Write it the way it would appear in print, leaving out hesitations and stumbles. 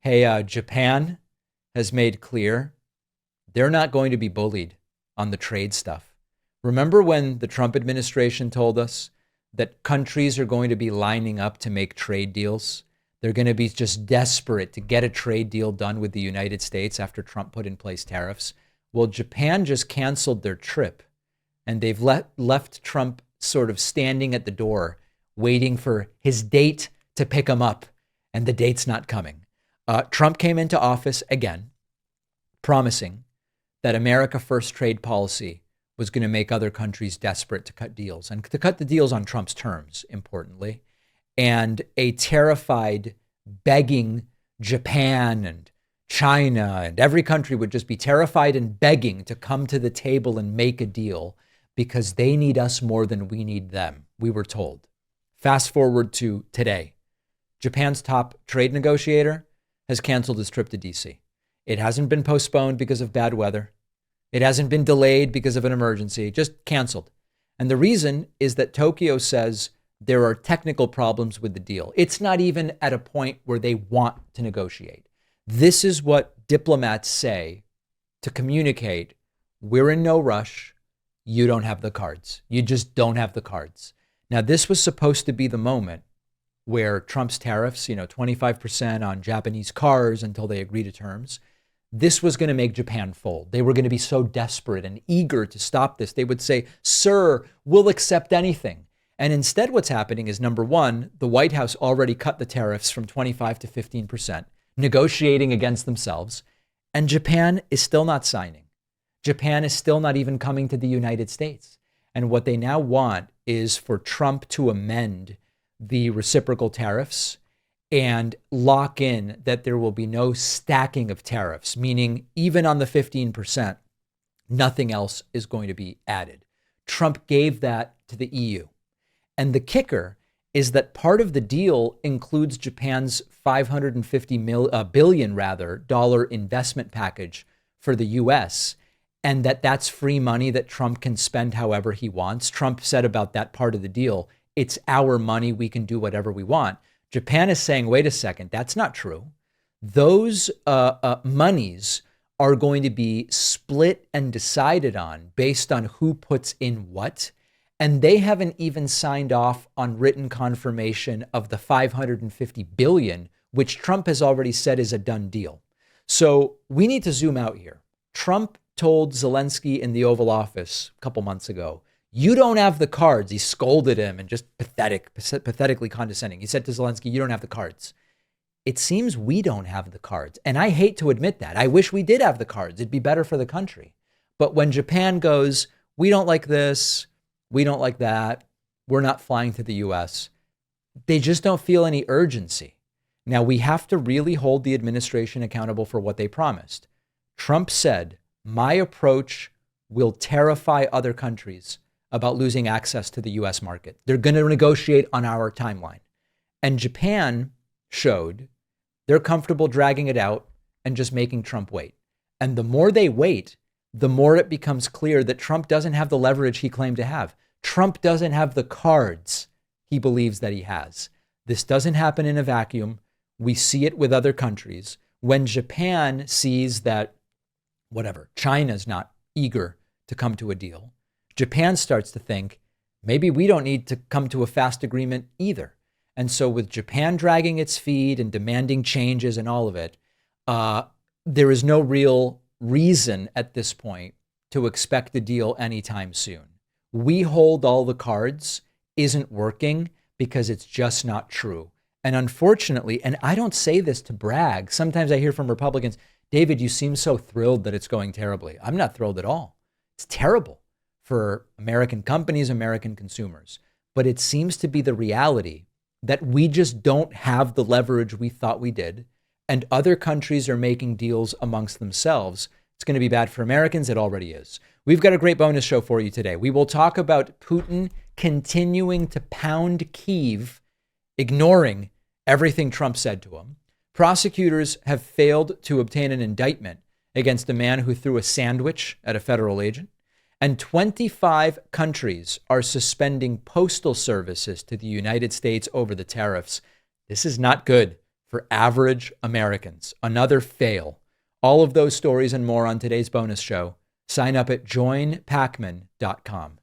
Hey, Japan has made clear they're not going to be bullied on the trade stuff. Remember when the Trump administration told us that countries are going to be lining up to make trade deals? They're going to be just desperate to get a trade deal done with the United States after Trump put in place tariffs. Well, Japan just canceled their trip and they've left Trump sort of standing at the door, waiting for his date to pick him up, and the date's not coming. Trump came into office again, promising that America First trade policy was going to make other countries desperate to cut deals and to cut the deals on Trump's terms, importantly. And a terrified, begging Japan and China and every country would just be terrified and begging to come to the table and make a deal because they need us more than we need them, we were told. Fast forward to today. Japan's top trade negotiator has canceled his trip to DC. It hasn't been postponed because of bad weather. It hasn't been delayed because of an emergency, just canceled. And the reason is that Tokyo says there are technical problems with the deal. It's not even at a point where they want to negotiate. This is what diplomats say to communicate. We're in no rush. You don't have the cards. You just don't have the cards. Now, this was supposed to be the moment where Trump's tariffs, 25% on Japanese cars until they agree to terms, this was going to make Japan fold. They were going to be so desperate and eager to stop this. They would say, sir, we'll accept anything. And instead, what's happening is, number one, the White House already cut the tariffs from 25 to 15%, negotiating against themselves. And Japan is still not signing. Japan is still not even coming to the United States. And what they now want is for Trump to amend the reciprocal tariffs and lock in that there will be no stacking of tariffs, meaning even on the 15%, nothing else is going to be added. Trump gave that to the EU. And the kicker is that part of the deal includes Japan's $550 billion dollar investment package for the US, and that's free money that Trump can spend however he wants. Trump said about that part of the deal, it's our money, we can do whatever we want. Japan is saying, wait a second, that's not true. Those monies are going to be split and decided on based on who puts in what. And they haven't even signed off on written confirmation of the $550 billion, which Trump has already said is a done deal. So we need to zoom out here. Trump told Zelensky in the Oval Office a couple months ago, you don't have the cards. He scolded him and just pathetically condescending. He said to Zelensky, you don't have the cards. It seems we don't have the cards. And I hate to admit that. I wish we did have the cards. It'd be better for the country. But when Japan goes, we don't like this, we don't like that, we're not flying to the US, they just don't feel any urgency. Now, we have to really hold the administration accountable for what they promised. Trump said, my approach will terrify other countries about losing access to the US market. They're going to negotiate on our timeline. And Japan showed they're comfortable dragging it out and just making Trump wait. And the more they wait, the more it becomes clear that Trump doesn't have the leverage he claimed to have. Trump doesn't have the cards he believes that he has. This doesn't happen in a vacuum. We see it with other countries. When Japan sees that, China's not eager to come to a deal, Japan starts to think, maybe we don't need to come to a fast agreement either. And so with Japan dragging its feet and demanding changes and all of it, there is no real reason at this point to expect a deal anytime soon. We hold all the cards isn't working because it's just not true. And unfortunately, and I don't say this to brag, sometimes I hear from Republicans, David, you seem so thrilled that it's going terribly. I'm not thrilled at all. It's terrible for American companies, American consumers. But it seems to be the reality that we just don't have the leverage we thought we did, and other countries are making deals amongst themselves. It's going to be bad for Americans. It already is. We've got a great bonus show for you today. We will talk about Putin continuing to pound Kyiv, ignoring everything Trump said to him. Prosecutors have failed to obtain an indictment against a man who threw a sandwich at a federal agent. And 25 countries are suspending postal services to the United States over the tariffs. This is not good for average Americans. Another fail. All of those stories and more on today's bonus show. Sign up at joinpakman.com.